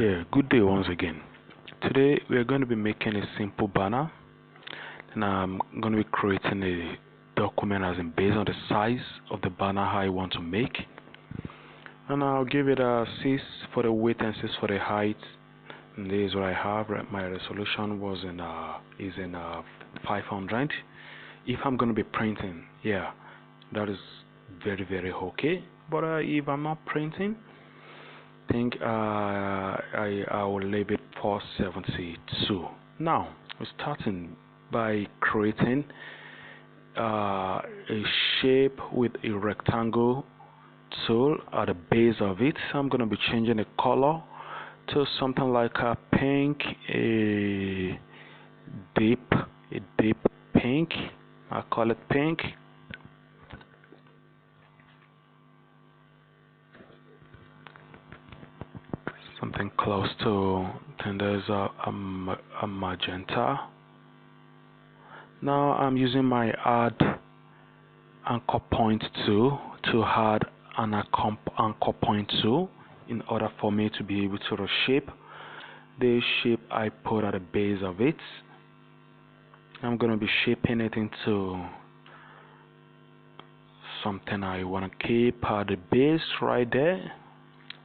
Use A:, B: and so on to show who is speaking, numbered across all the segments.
A: Yeah, good day once again. Today we are going to be making a simple banner, and I'm going to be creating a document as in based on the size of the banner I want to make, and I'll give it a 6 for the width and 6 for the height. And this is what I have. My resolution was is in 500. If I'm going to be printing, yeah, that is very okay. But if I'm not printing, think I will leave it for 72. Now we're starting by creating a shape with a rectangle tool at the base of it. So I'm going to be changing the color to something like a pink, a deep pink. I call it pink. Something close to, then there's a magenta. Now I'm using my add anchor point tool to add an anchor point tool in order for me to be able to reshape the shape I put at the base of it. I'm going to be shaping it into something I want to keep at the base right there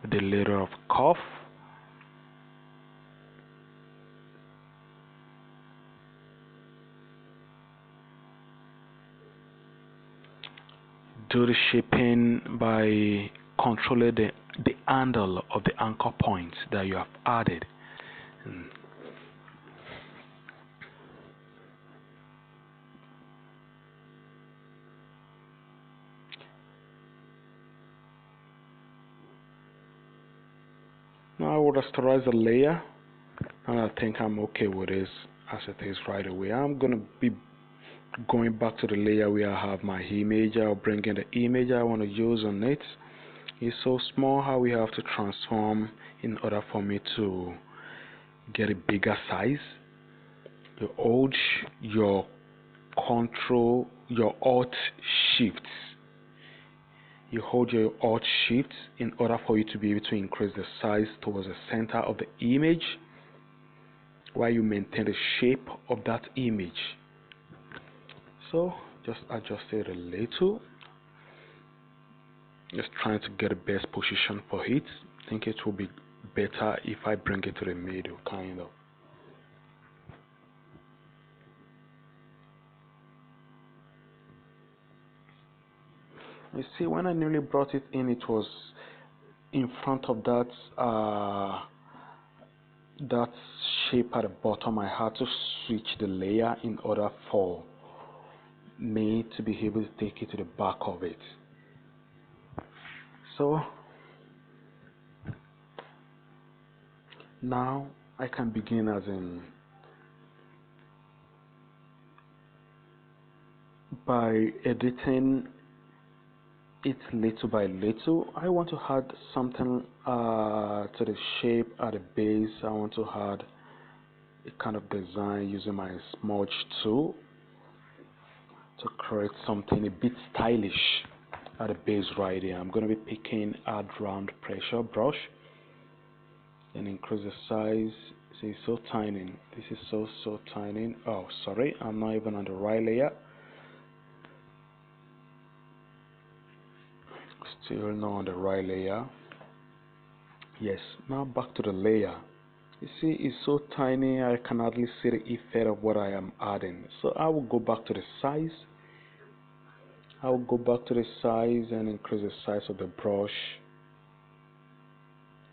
A: with the letter of curve. Do the shaping by controlling the handle of the anchor point that you have added. Now I will rasterize the layer, and I think I'm okay with this as it is right away. I'm gonna be going back to the layer where I have my image. I'll bring in the image I want to use on it. It's so small how we have to transform in order for me to get a bigger size. You hold your control, your alt shift. You hold your alt shift in order for you to be able to increase the size towards the center of the image while you maintain the shape of that image. So just adjust it a little, just trying to get the best position for it. I think it will be better if I bring it to the middle, kind of. You see, when I nearly brought it in, it was in front of that shape at the bottom. I had to switch the layer in order for me to be able to take it to the back of it. So now I can begin as in by editing it little by little. I want to add something to the shape at the base. I want to add a kind of design using my Smudge tool to create something a bit stylish at the base right here. I'm going to be picking add round pressure brush and increase the size. See, it's so tiny. This is so tiny. Oh, sorry, I'm not even on the right layer. Still not on the right layer. Yes, now back to the layer. You see, it's so tiny I can hardly see the effect of what I am adding. So I will go back to the size. I will go back to the size and increase the size of the brush.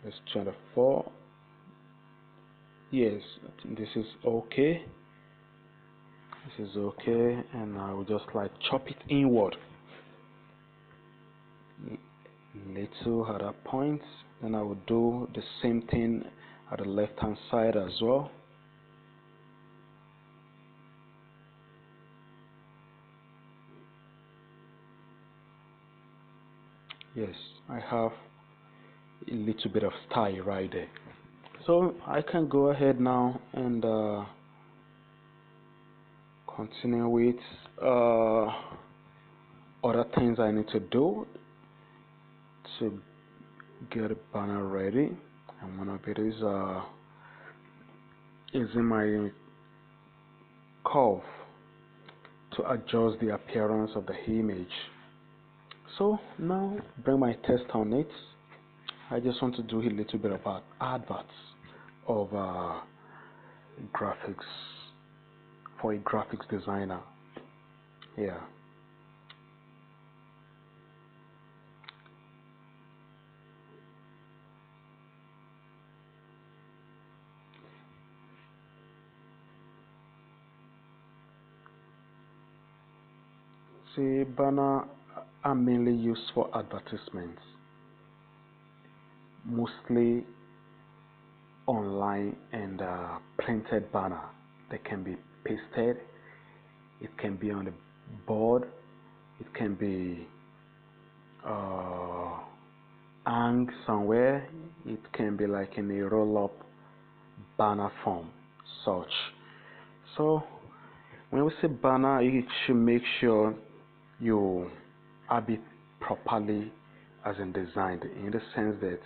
A: It's 24. Yes, this is okay. This is okay, and I will just like chop it inward. Little at that point. Then I will do the same thing at the left hand side as well. Yes, I have a little bit of style right there. So I can go ahead now and continue with other things I need to do to get a banner ready. and one of it is in my curve to adjust the appearance of the image. So now bring my text on it. I just want to do a little bit about adverts of graphics for a graphics designer. Yeah. See, banner are mainly used for advertisements, mostly online and printed banner. They can be pasted, it can be on the board, it can be hung somewhere, it can be like in a roll-up banner form, such. So when we say banner, you should make sure you have it properly as in designed, in the sense that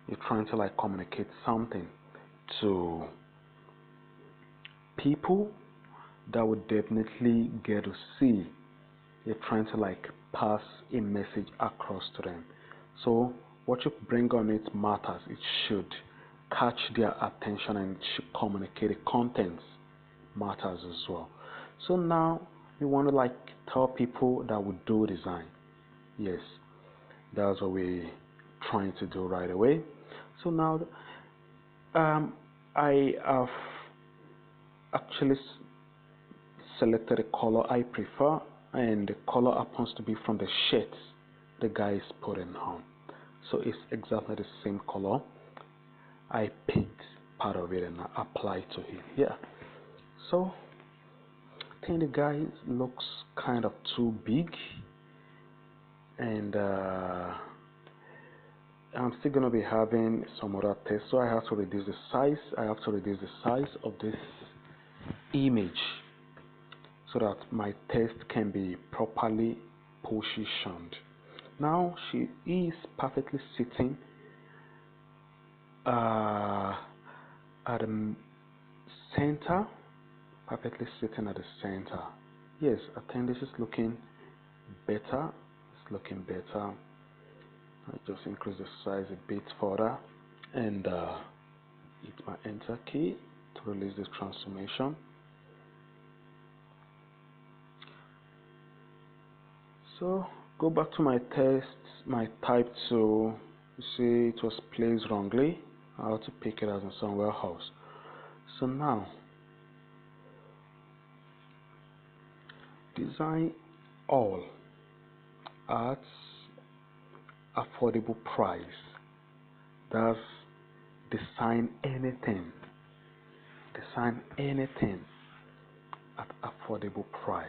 A: you're trying to like communicate something to people that would definitely get to see. You're trying to like pass a message across to them. So what you bring on it matters. It should catch their attention and it should communicate the contents matters as well. So now we want to like tell people that we do design. Yes, that's what we're trying to do right away. So now I have actually selected a color I prefer, and the color happens to be from the shirts the guy is putting on. So it's exactly the same color. I picked part of it and I applied to it. Yeah. So I think the guy looks kind of too big, and I'm still gonna be having some other tests, so I have to reduce the size. I have to reduce the size of this image so that my text can be properly positioned. Now she is perfectly sitting at the center, perfectly sitting at the center. Yes, I think this is looking better. It's looking better. I just increase the size a bit further and hit my enter key to release this transformation. So go back to my text, my type tool. You see it was placed wrongly. I have to pick it as in somewhere else. So now design all at affordable price. That's design anything. Design anything at affordable price.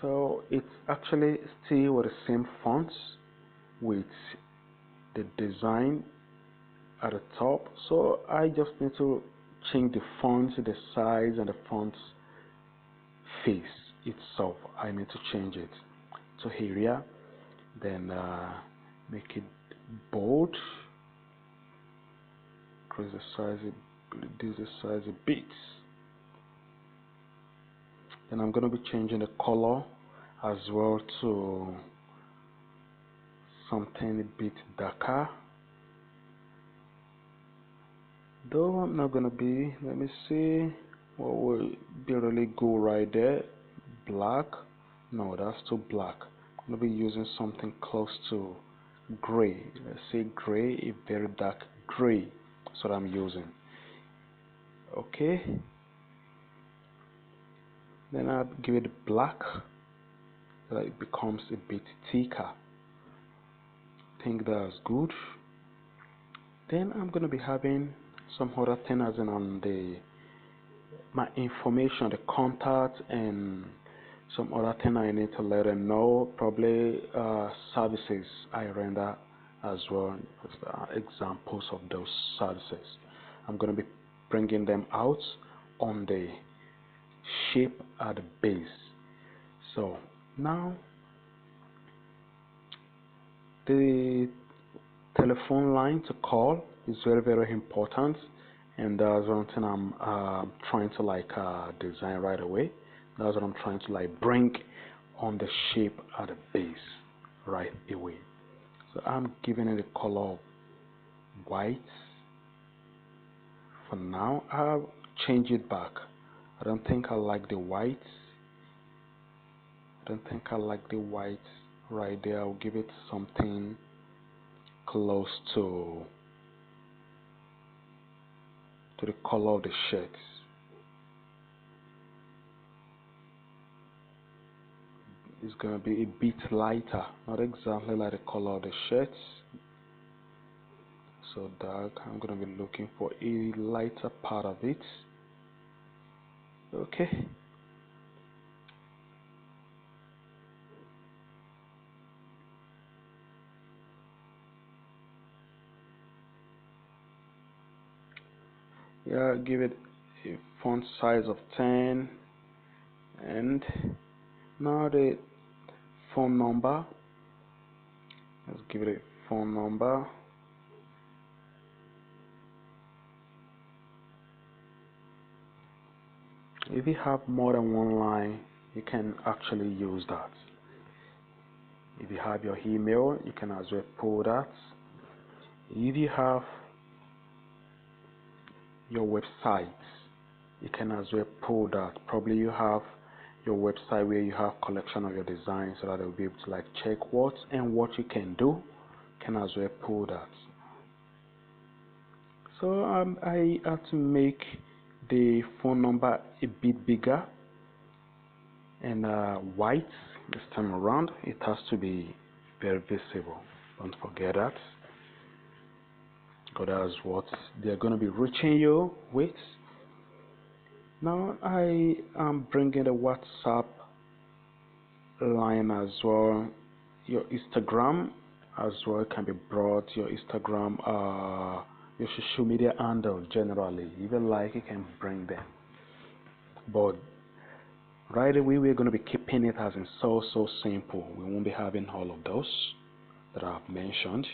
A: So it's actually still with the same fonts with the design at the top. So I just need to change the font, the size, and the font's face itself. I need to change it to area, then make it bold, increase the size, reduce the size a bit. Then I'm going to be changing the color as well to something a bit darker. Though I'm not going to be, let me see what will be really good right there. Black. No, that's too black. I'm going to be using something close to gray. Let's say gray, a very dark gray. That's what I'm using. Okay. Then I'll give it black so that it becomes a bit thicker. I think that's good. Then I'm going to be having some other thing as in on the my information, the contact, and some other thing I need to let them know. Probably services I render as well. Examples of those services. I'm going to be bringing them out on the shape at the base. So now The telephone line to call is very important, and that's something I'm trying to design right away. That's what I'm trying to bring on the shape at the base right away. So I'm giving it a color of white. For now, I'll change it back. I don't think I like the white. Right there. I'll give it something close to the color of the shirts. It's gonna be a bit lighter, not exactly like the color of the shirts. So dark. I'm gonna be looking for a lighter part of it. Okay. Yeah, give it a font size of 10, and now the phone number. Let's give it a phone number. If you have more than one line, you can actually use that. If you have your email, you can as well pull that. If you have your website, you can as well pull that. Probably you have your website where you have collection of your designs, so that they'll be able to check what and what you can do. You can as well pull that. So I have to make the phone number a bit bigger and white this time around. It has to be very visible. Don't forget that, because that's what they're going to be reaching you with. Now I am bringing the WhatsApp line as well. Your Instagram as well can be brought. Your Instagram, your social media handle generally. Even you can bring them. But right away we're going to be keeping it as in so simple. We won't be having all of those that I've mentioned.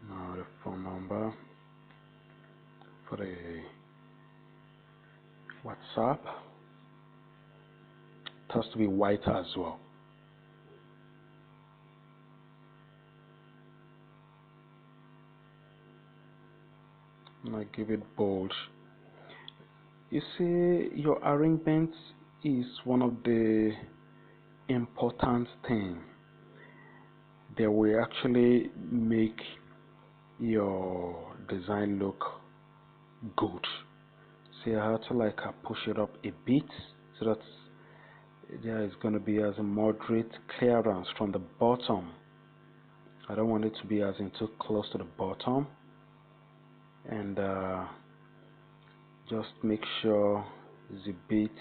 A: Now the phone number for the WhatsApp, it has to be white as well. And I give it bold. You see, your arrangement is one of the important things that will actually make your design look good. See, I have to push it up a bit so that there is going to be as a moderate clearance from the bottom. I don't want it to be as in too close to the bottom, and just make sure it's a bit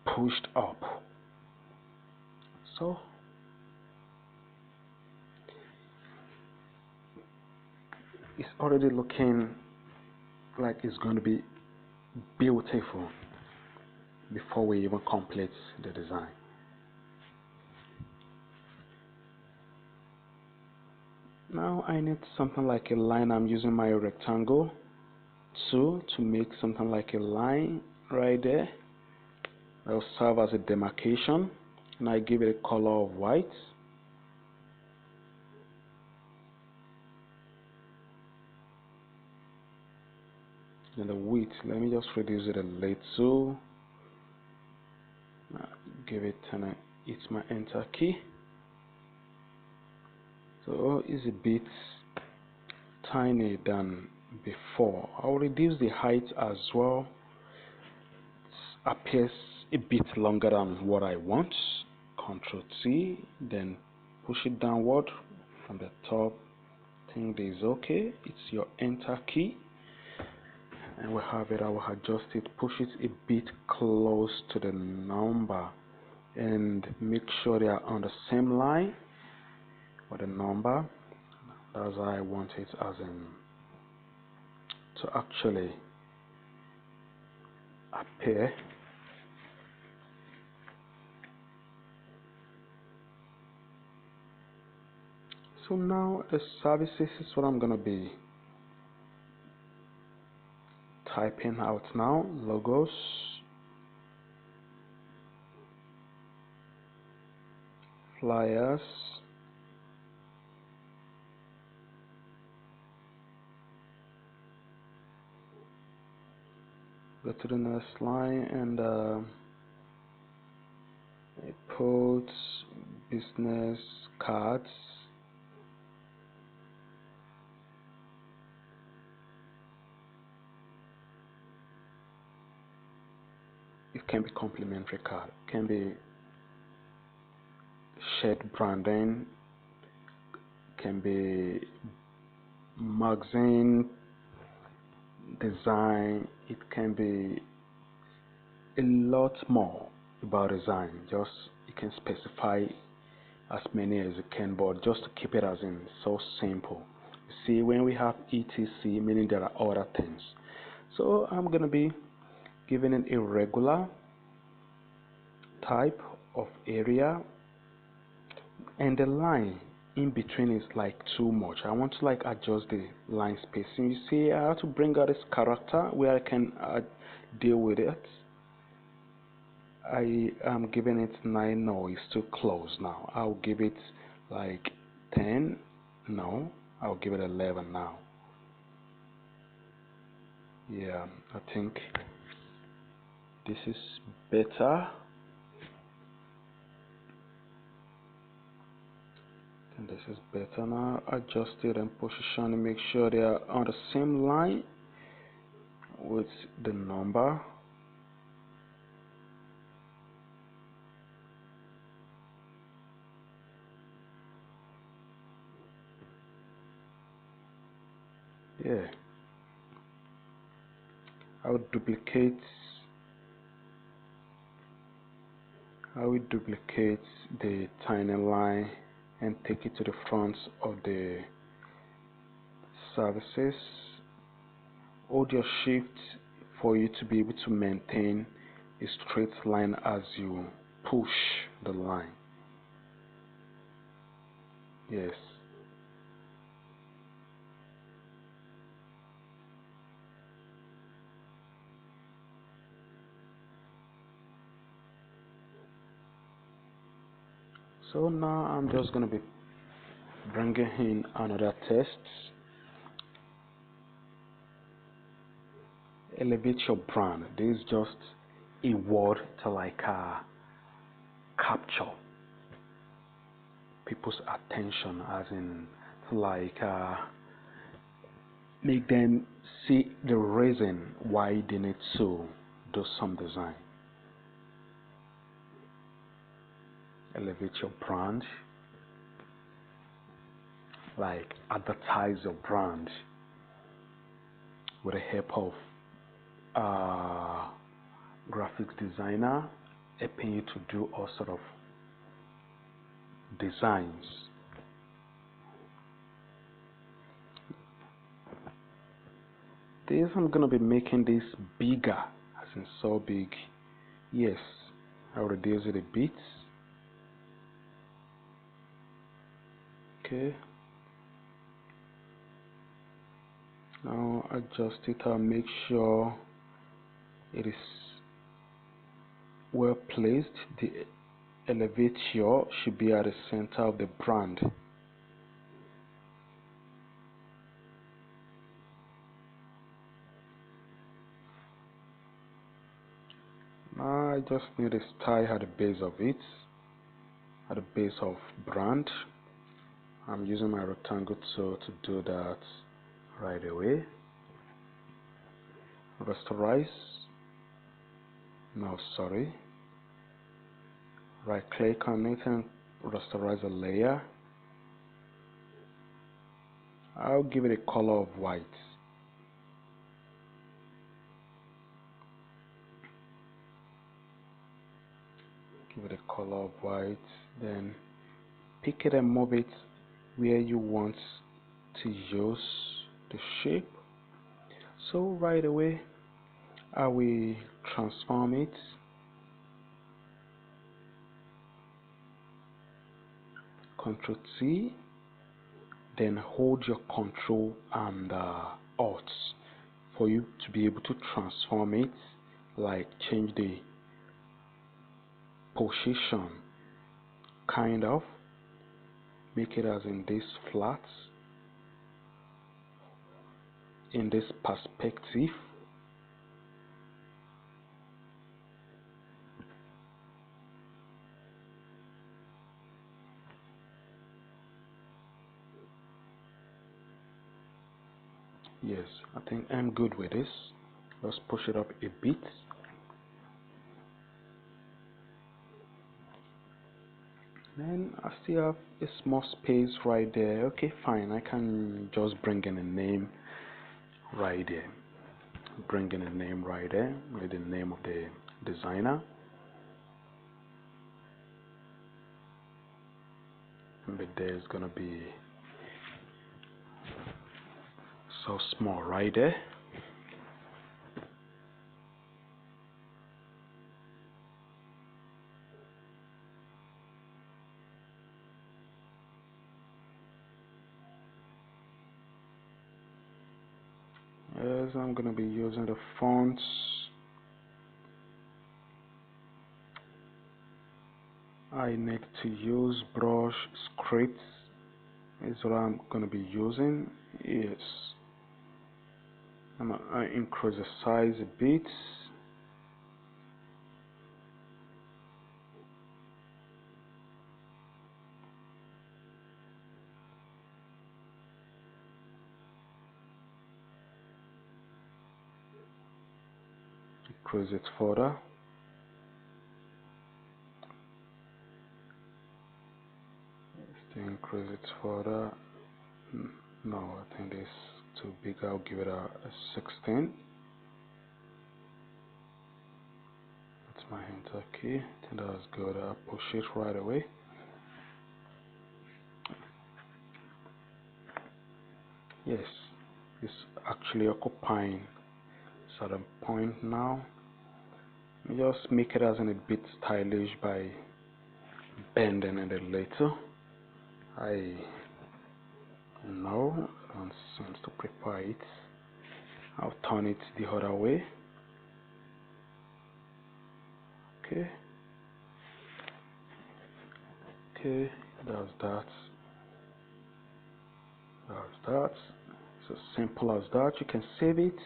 A: pushed up. So it's already looking like it's going to be beautiful before we even complete the design. Now I need something like a line. I'm using my rectangle tool to make something like a line right there. That will serve as a demarcation, and I give it a color of white. And the width, let me just reduce it a little. Give it and hit my enter key. So it's a bit tiny than before. I'll reduce the height as well. appears a bit longer than what I want. Control T, then push it downward from the top. I think this is okay. It's your enter key, and we have it. I will adjust it, push it a bit close to the number, and make sure they are on the same line with the number. That's how I want it, as in to actually appear. So now the services is what I'm gonna be typing out now. Logos, flyers, go to the next line, and reports, business cards. It can be complimentary card, can be shirt branding, can be magazine design, it can be a lot more about design. Just you can specify as many as you can, but just to keep it as in so simple. You see, when we have etc, meaning there are other things. So I'm gonna be giving it a regular type of area, and the line in between is like too much. I want to like adjust the line spacing. You see, I have to bring out this character where I can deal with it. I am giving it 9. No, it's too close now. I'll give it like 10. No, I'll give it 11 now. Yeah, I think this is better. And this is better now. Adjust it and position and make sure they are on the same line with the number. Yeah, I would duplicate the tiny line and take it to the front of the services. Hold your shift for you to be able to maintain a straight line as you push the line. Yes. So now I'm just going to be bringing in another text. Elevate your brand. This is just a word to like capture people's attention, as in like make them see the reason why they need to do some design. Elevate your brand, like advertise your brand with the help of graphics designer, helping you to do all sort of designs. This, I'm gonna be making this bigger, as in so big. Yes, I'll reduce it a bit. Okay. Now adjust it and make sure it is well placed. The elevator should be at the center of the brand. Now I just need a style at the base of it, at the base of brand. I'm using my rectangle tool to do that right away. Rasterize, No, sorry. Right click on it and rasterize a layer. I'll give it a color of white. Give it a color of white, then pick it and move it where you want to use the shape. So right away I will transform it. Ctrl T, then hold your Ctrl and Alt for you to be able to transform it, like change the position, kind of make it as in this flat, in this perspective. Yes, I think I'm good with this. Let's push it up a bit. Then I still have a small space right there. Okay, fine. I can just bring in a name right there. Bring in a name right there with the name of the designer. But there's gonna be so small right there. Yes, I'm gonna be using the fonts. I need to use brush scripts is what I'm gonna be using. Yes, I increase the size a bit. Increase it further. To increase it further. No, I think this is too big. I'll give it a 16. That's my enter key. I think that's good. I'll push it right away. Yes, it's actually occupying certain point now. Just make it as in a bit stylish by bending it a little. I know I don't seem to prepare it. I'll turn it the other way. Okay. Okay, that's that. That's that. It's as simple as that. You can save it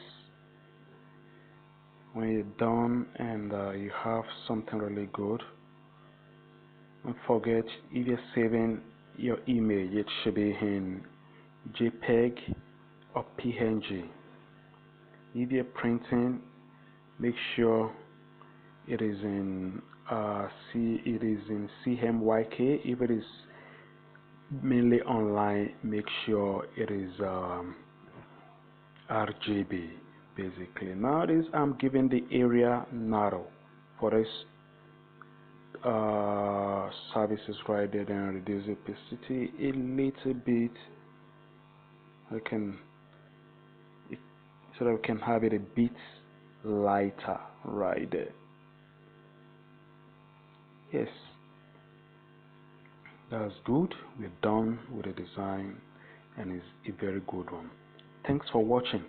A: when you're done and you have something really good. Don't forget, if you're saving your image, it should be in JPEG or PNG. If you're printing, make sure it is in CMYK. If it is mainly online, make sure it is RGB. Basically, nowadays I'm giving the area narrow for this services right there, and reduce the opacity a little bit. So that we can have it a bit lighter right there. Yes, that's good. We're done with the design and it's a very good one. Thanks for watching.